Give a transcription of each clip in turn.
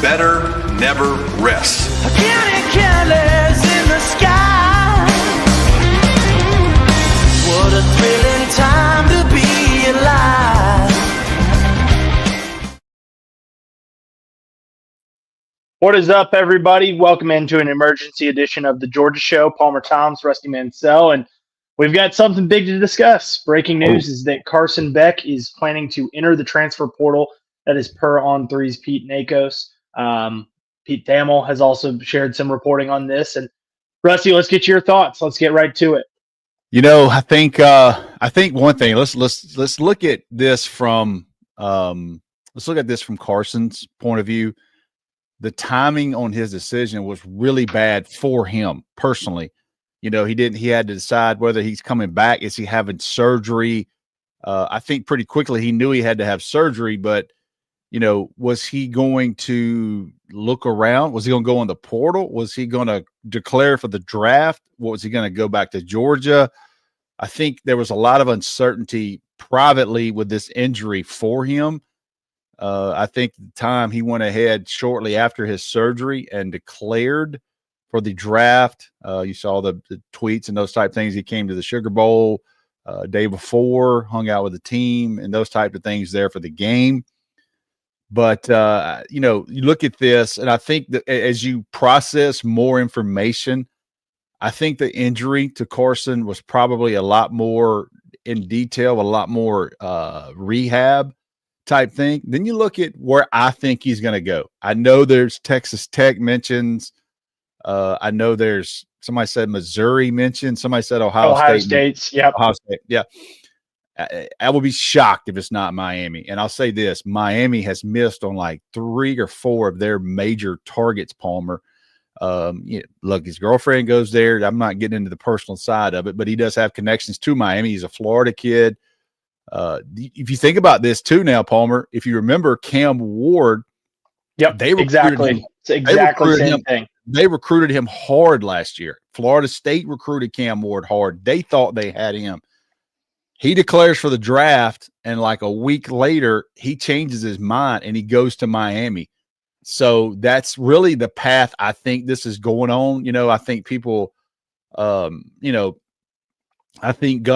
better never rests. Counting candles in the sky. What a thrilling time to be alive. What is up, everybody? Welcome into an emergency edition of the Georgia Show. Palmer Thomas, Rusty Mansell, and we've got something big to discuss. Breaking news is that Carson Beck is planning to enter the transfer portal. That is per On3's Pete Nakos. Pete Thamel has also shared some reporting on this. And Rusty, let's get your thoughts. Let's get right to it. You know, I think one thing. Let's look at this from Carson's point of view. The timing on his decision was really bad for him personally. You know, he had to decide whether he's coming back. Is he having surgery? I think pretty quickly he knew he had to have surgery, but you know, was he going to look around? Was he going to go in the portal? Was he going to declare for the draft? What was he going to go back to Georgia? I think there was a lot of uncertainty privately with this injury for him. I think at the time he went ahead shortly after his surgery and declared for the draft. You saw the tweets and those type of things. He came to the Sugar Bowl day before, hung out with the team and those type of things there for the game. But, you know, you look at this, and I think that as you process more information, I think the injury to Carson was probably a lot more in detail, a lot more rehab type thing. Then you look at where I think he's going to go. I know there's Texas Tech mentions. I know there's somebody said Missouri mentioned. Somebody said Ohio State. Yep. Ohio State. Yeah. I will be shocked if it's not Miami. And I'll say this, Miami has missed on like 3 or 4 of their major targets, Palmer. Look, his girlfriend goes there. I'm not getting into the personal side of it, but he does have connections to Miami. He's a Florida kid. If you think about this too now, Palmer, if you remember Cam Ward, they recruited him. They recruited him hard last year. Florida State recruited Cam Ward hard. They thought they had him. He declares for the draft, and like a week later, he changes his mind and he goes to Miami. So that's really the path I think this is going on. You know, I think people, I think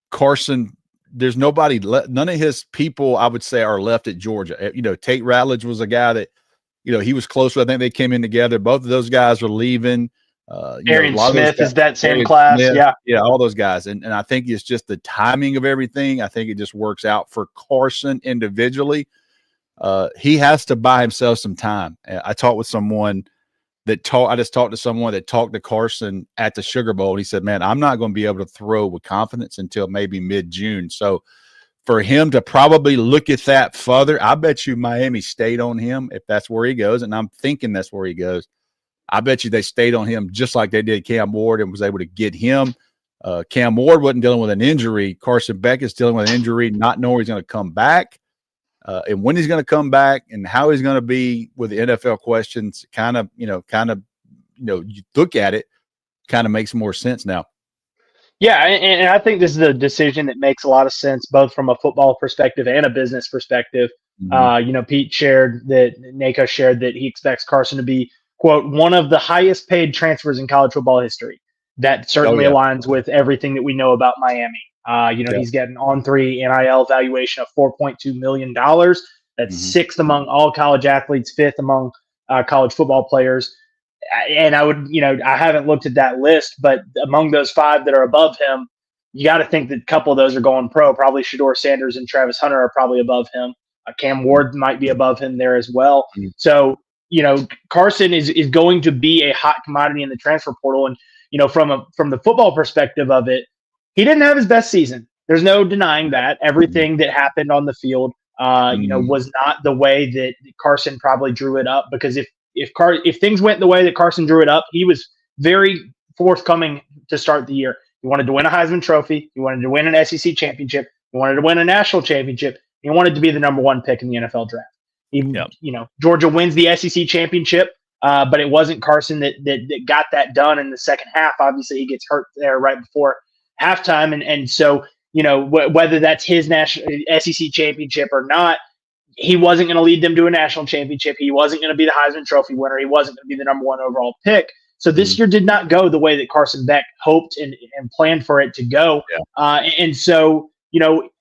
Carson, there's nobody, none of his people, I would say, are left at Georgia. You know, Tate Ratledge was a guy that, you know, he was close with. I think they came in together. Both of those guys are leaving. Aaron Smith is that same class. Smith, yeah, all those guys. And I think it's just the timing of everything. I think it just works out for Carson individually. He has to buy himself some time. I talked to someone that talked to Carson at the Sugar Bowl. And he said, man, I'm not going to be able to throw with confidence until maybe mid-June. So for him to probably look at that further, I bet you Miami stayed on him if that's where he goes. And I'm thinking that's where he goes. I bet you they stayed on him just like they did Cam Ward and was able to get him. Cam Ward wasn't dealing with an injury. Carson Beck is dealing with an injury, not knowing he's going to come back. And when he's going to come back and how he's going to be with the NFL questions, kind of, you look at it, kind of makes more sense now. Yeah, and I think this is a decision that makes a lot of sense, both from a football perspective and a business perspective. Mm-hmm. Pete Nakos shared that he expects Carson to be, quote, one of the highest paid transfers in college football history. That certainly aligns with everything that we know about Miami. He's getting On3 NIL valuation of $4.2 million. That's sixth among all college athletes, fifth among college football players. And I haven't looked at that list, but among those 5 that are above him, you got to think that a couple of those are going pro. Probably Shedeur Sanders and Travis Hunter are probably above him. Cam Ward might be above him there as well. Mm-hmm. So, Carson is going to be a hot commodity in the transfer portal. And, from the football perspective of it, he didn't have his best season. There's no denying that. Everything that happened on the field, was not the way that Carson probably drew it up, because if things went the way that Carson drew it up, he was very forthcoming to start the year. He wanted to win a Heisman Trophy. He wanted to win an SEC championship. He wanted to win a national championship. He wanted to be the number 1 pick in the NFL draft. Georgia wins the SEC championship, but it wasn't Carson that got that done in the second half. Obviously, he gets hurt there right before halftime, and so whether that's his national SEC championship or not, he wasn't going to lead them to a national championship. He wasn't going to be the Heisman Trophy winner. He wasn't going to be the number 1 overall pick. So this year did not go the way that Carson Beck hoped and planned for it to go. And so,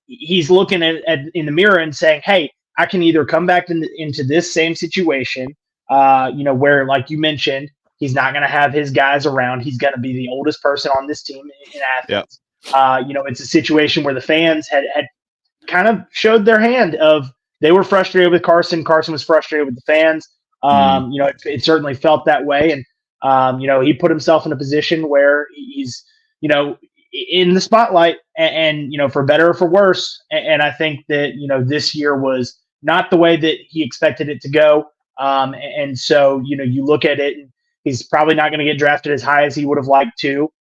he's looking at in the mirror and saying, hey, I can either come back into this same situation, where, like you mentioned, he's not going to have his guys around. He's going to be the oldest person on this team in Athens. It's a situation where the fans had kind of showed their hand of they were frustrated with Carson. Carson was frustrated with the fans. It certainly felt that way. And, he put himself in a position where he's, in the spotlight and, for better or for worse. And I think that, this year was not the way that he expected it to go. And so, you look at it, and he's probably not going to get drafted as high as he would have liked to.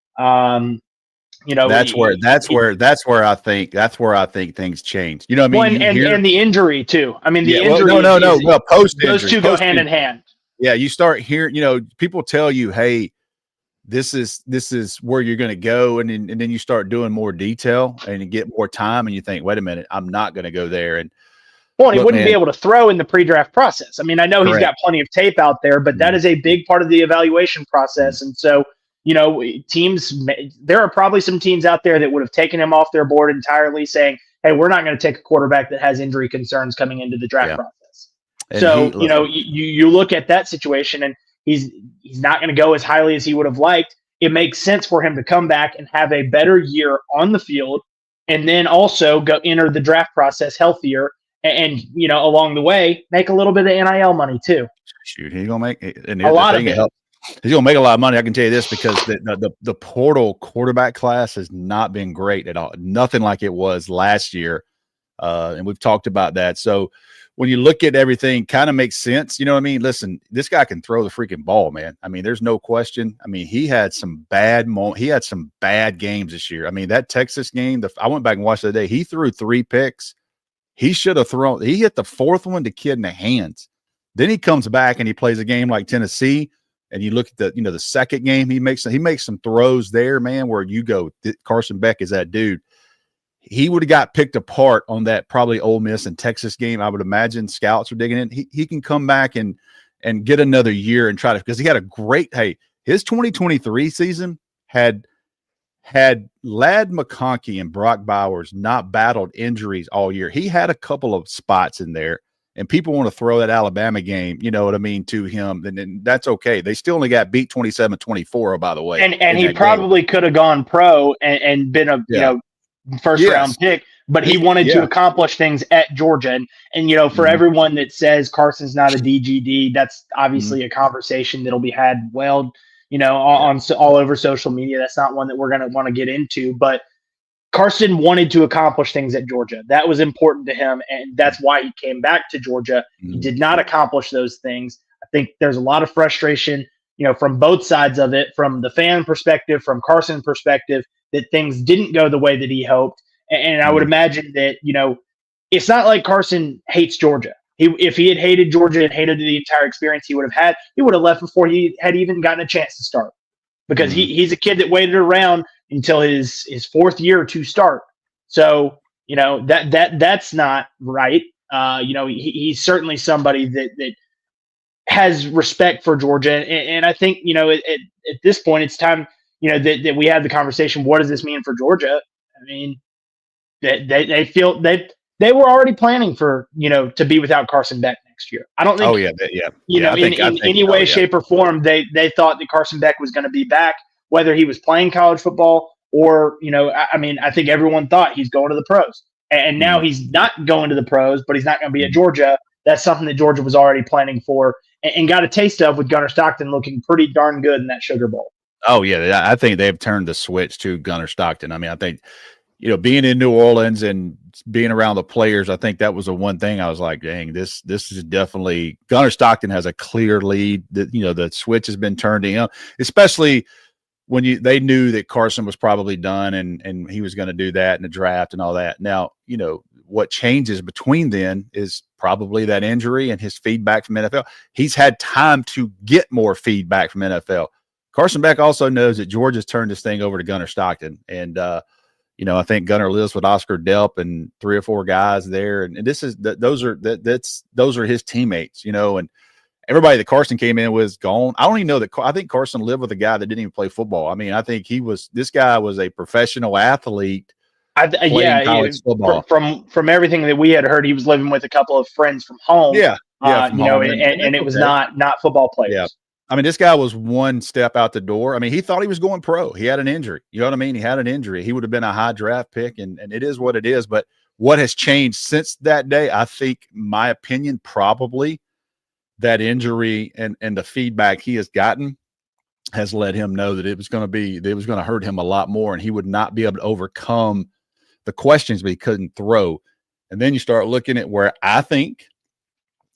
That's where I think things change. You know what I mean? And the injury too. I mean, the injury. No. Well, those two go hand in hand. Yeah, you start hearing. People tell you, "Hey, this is where you're going to go," and then you start doing more detail and you get more time, and you think, "Wait a minute, I'm not going to go there." And he wouldn't be able to throw in the pre-draft process. I mean, I know he's got plenty of tape out there, but that is a big part of the evaluation process, and so. Teams, there are probably some teams out there that would have taken him off their board entirely, saying, hey, we're not going to take a quarterback that has injury concerns coming into the draft process. And so, you look at that situation, and he's not going to go as highly as he would have liked. It makes sense for him to come back and have a better year on the field, and then also go enter the draft process healthier and along the way, make a little bit of NIL money too. Shoot, he's going to make a lot of it. He's going to make a lot of money. I can tell you this because the portal quarterback class has not been great at all. Nothing like it was last year. And we've talked about that. So when you look at everything, kind of makes sense. You know what I mean? Listen, this guy can throw the freaking ball, man. I mean, there's no question. I mean, he had some bad games this year. I mean, that Texas game, I went back and watched the day. He threw 3 picks. He should have he hit the 4th one to kid in the hands. Then he comes back and he plays a game like Tennessee. And you look at the second game, he makes some throws there, man, where you go, Carson Beck is that dude. He would have got picked apart on that probably Ole Miss and Texas game. I would imagine scouts are digging in. He can come back and get another year and try to, because he had a great, his 2023 season had Ladd McConkey and Brock Bowers not battled injuries all year. He had a couple of spots in there. And people want to throw that Alabama game, you know what I mean, to him, and that's okay. They still only got beat 27-24, by the way. And he probably could have gone pro and been a first round pick, but he wanted to accomplish things at Georgia. And for everyone that says Carson's not a DGD, that's obviously a conversation that'll be had on all over social media. That's not one that we're going to want to get into, but Carson wanted to accomplish things at Georgia. That was important to him, and that's why he came back to Georgia. He did not accomplish those things. I think there's a lot of frustration, from both sides of it, from the fan perspective, from Carson's perspective, that things didn't go the way that he hoped. And I would imagine that, it's not like Carson hates Georgia. If he had hated Georgia and hated the entire experience he would have left before he had even gotten a chance to start. Because he's a kid that waited around until his 4th year to start. So, that's not right. He's certainly somebody that has respect for Georgia. And I think, at this point, it's time, that we have the conversation. What does this mean for Georgia? I mean, they feel that they were already planning for, to be without Carson Beck next year. I don't think, in any way, shape, or form, they thought that Carson Beck was going to be back, whether he was playing college football or, I think everyone thought he's going to the pros. And now he's not going to the pros, but he's not going to be at Georgia. That's something that Georgia was already planning for and got a taste of with Gunnar Stockton looking pretty darn good in that Sugar Bowl. Oh, yeah. I think they've turned the switch to Gunnar Stockton. I mean, I think, being in New Orleans and being around the players, I think that was the one thing I was like, dang, this is definitely – Gunnar Stockton has a clear lead. The switch has been turned to him, especially when they knew that Carson was probably done and he was going to do that in the draft and all that. Now, what changes between then is probably that injury and his feedback from NFL. He's had time to get more feedback from NFL. Carson Beck also knows that Georgia's turned this thing over to Gunnar Stockton. And, I think Gunnar lives with Oscar Delp and 3 or 4 guys there. And those are his teammates, and everybody that Carson came in with is gone. I don't even know that. I think Carson lived with a guy that didn't even play football. I mean, I think this guy was a professional athlete. College football. From everything that we had heard, he was living with a couple of friends from home. From home. And it was not football players. Yeah. I mean, this guy was one step out the door. I mean, he thought he was going pro. He had an injury. You know what I mean? He had an injury. He would have been a high draft pick, and it is what it is. But what has changed since that day, I think, my opinion, probably that injury and the feedback he has gotten has let him know that it was going to hurt him a lot more, and he would not be able to overcome the questions, but he couldn't throw. And then you start looking at where I think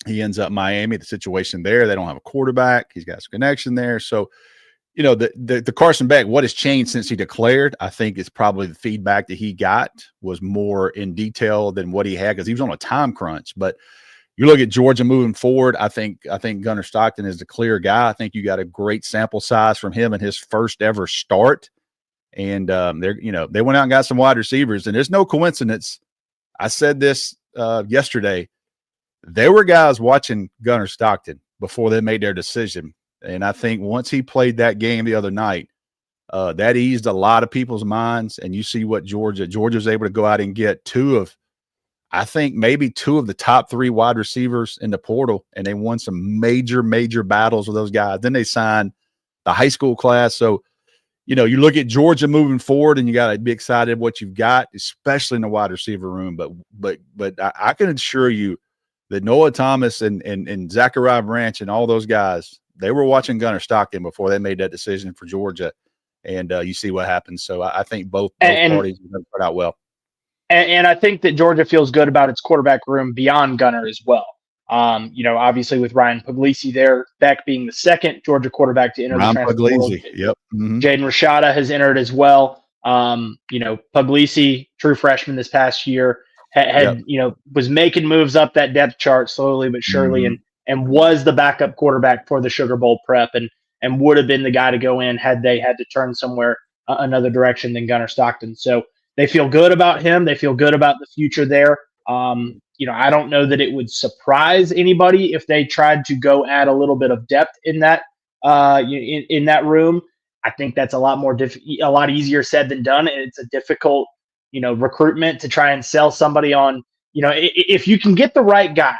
he ends up Miami, the situation there. They don't have a quarterback. He's got some connection there. So, the Carson Beck, what has changed since he declared, I think is probably the feedback that he got was more in detail than what he had because he was on a time crunch. But you look at Georgia moving forward, I think Gunnar Stockton is the clear guy. I think you got a great sample size from him in his first ever start. And they went out and got some wide receivers. And there's no coincidence. I said this yesterday. There were guys watching Gunnar Stockton before they made their decision. And I think once he played that game the other night, that eased a lot of people's minds. And you see what Georgia's able to go out and get two of the top 3 wide receivers in the portal. And they won some major, major battles with those guys. Then they signed the high school class. So, you look at Georgia moving forward and you got to be excited what you've got, especially in the wide receiver room. But I can assure you, that Noah Thomas and Zachariah Branch and all those guys, they were watching Gunnar Stockton before they made that decision for Georgia. And you see what happens. So I think both parties are going to start out well. And I think that Georgia feels good about its quarterback room beyond Gunnar as well. Obviously with Ryan Puglisi there, Beck being the second Georgia quarterback to enter the transfer portal. Yep. Mm-hmm. Jaden Rashada has entered as well. Puglisi, true freshman this past year, was making moves up that depth chart slowly but surely, and was the backup quarterback for the Sugar Bowl prep, and would have been the guy to go in had they had to turn somewhere another direction than Gunnar Stockton. So they feel good about him. They feel good about the future there. I don't know that it would surprise anybody if they tried to go add a little bit of depth in that in that room. I think that's a lot easier said than done. It's a difficult recruitment to try and sell somebody on, if you can get the right guy,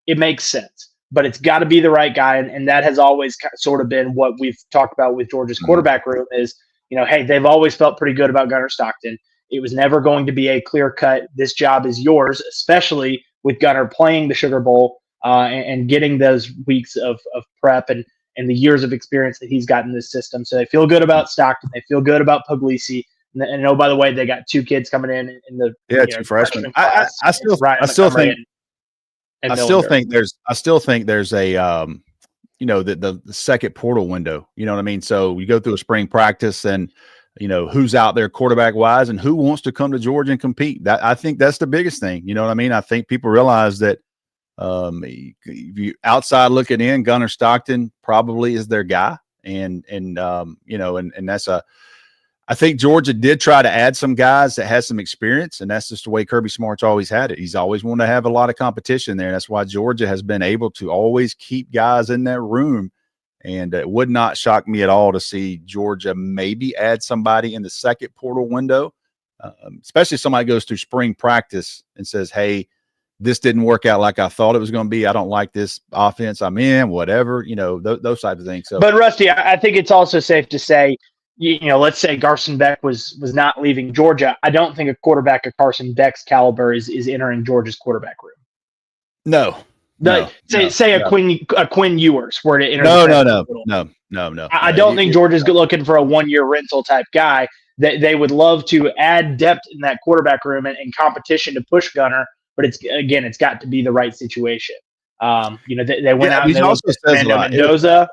it makes sense, but it's got to be the right guy. And that has always sort of been what we've talked about with Georgia's quarterback room is, hey, they've always felt pretty good about Gunnar Stockton. It was never going to be a clear cut, this job is yours, especially with Gunnar playing the Sugar Bowl and getting those weeks of prep and the years of experience that he's got in this system. So they feel good about Stockton. They feel good about Puglisi. And by the way, they got 2 kids coming in the 2 freshmen. I still think there's a the second portal window. You know what I mean? So you go through a spring practice and who's out there quarterback wise and who wants to come to Georgia and compete. I think that's the biggest thing. You know what I mean? I think people realize that you outside looking in, Gunnar Stockton probably is their guy, and that's I think Georgia did try to add some guys that had some experience, and that's just the way Kirby Smart's always had it. He's always wanted to have a lot of competition there. That's why Georgia has been able to always keep guys in that room. And it would not shock me at all to see Georgia maybe add somebody in the second portal window, especially if somebody goes through spring practice and says, hey, this didn't work out like I thought it was going to be. I don't like this offense I'm in, whatever, those types of things. So, but Rusty, I think it's also safe to say, let's say Carson Beck was not leaving Georgia. I don't think a quarterback of Carson Beck's caliber is entering Georgia's quarterback room. No. A Quinn Ewers were to enter. No. I don't think Georgia's looking for a 1-year rental type guy. They would love to add depth in that quarterback room and competition to push Gunnar, but it's got to be the right situation. They went out and they looked at Fernando Mendoza.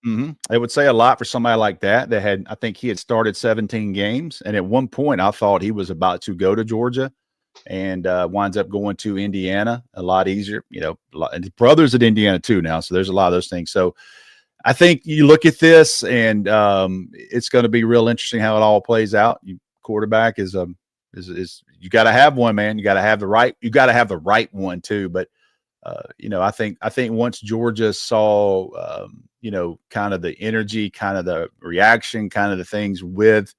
It would say a lot for somebody like that. I think he had started 17 games, and at one point I thought he was about to go to Georgia, and winds up going to Indiana. A lot easier, and his brother's at Indiana too now, so there's a lot of those things. So I think you look at this, and it's going to be real interesting how it all plays out. Quarterback is Is you got to have one, man. You got to have the right one too. But I think once Georgia saw, kind of the energy, kind of the reaction, kind of the things with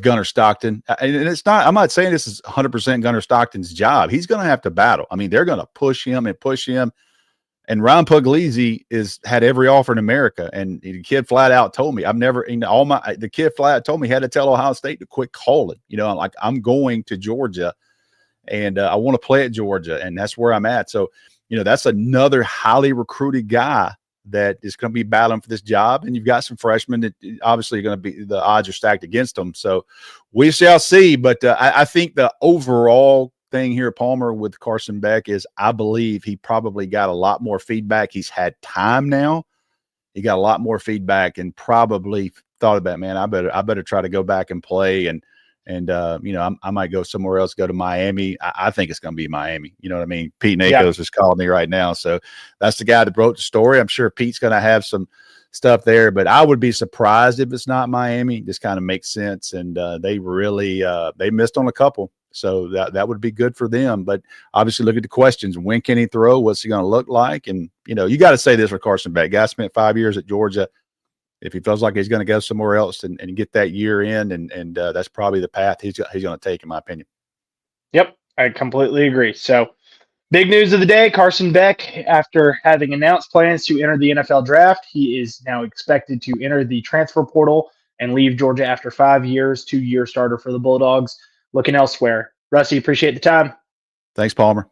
Gunnar Stockton, and it's not. I'm not saying this is 100% Gunnar Stockton's job. He's going to have to battle. I mean, they're going to push him. And Ron Puglisi had every offer in America, and the kid flat out told me, the kid flat out told me he had to tell Ohio State to quit calling. Like, I'm going to Georgia, and I want to play at Georgia, and that's where I'm at. So, that's another highly recruited guy that is going to be battling for this job. And you've got some freshmen that obviously are going to be, the odds are stacked against them. So we shall see. But I think the overall thing here at Palmer with Carson Beck is, I believe he probably got a lot more feedback. He's had time now. He got a lot more feedback and probably thought about, man, I better try to go back and play. And I might go somewhere else, go to Miami. I think it's going to be Miami. You know what I mean? Pete Nakos is calling me right now. So that's the guy that wrote the story. I'm sure Pete's going to have some stuff there, but I would be surprised if it's not Miami. This kind of makes sense. And they really, they missed on a couple. So that would be good for them. But obviously look at the questions. When can he throw? What's he going to look like? And, you got to say this for Carson Beck. Guy spent 5 years at Georgia. If he feels like he's going to go somewhere else and get that year in, and that's probably the path he's going to take, in my opinion. Yep, I completely agree. So big news of the day, Carson Beck, after having announced plans to enter the NFL draft, he is now expected to enter the transfer portal and leave Georgia after 5 years, 2-year starter for the Bulldogs. Looking elsewhere. Rusty, appreciate the time. Thanks, Palmer.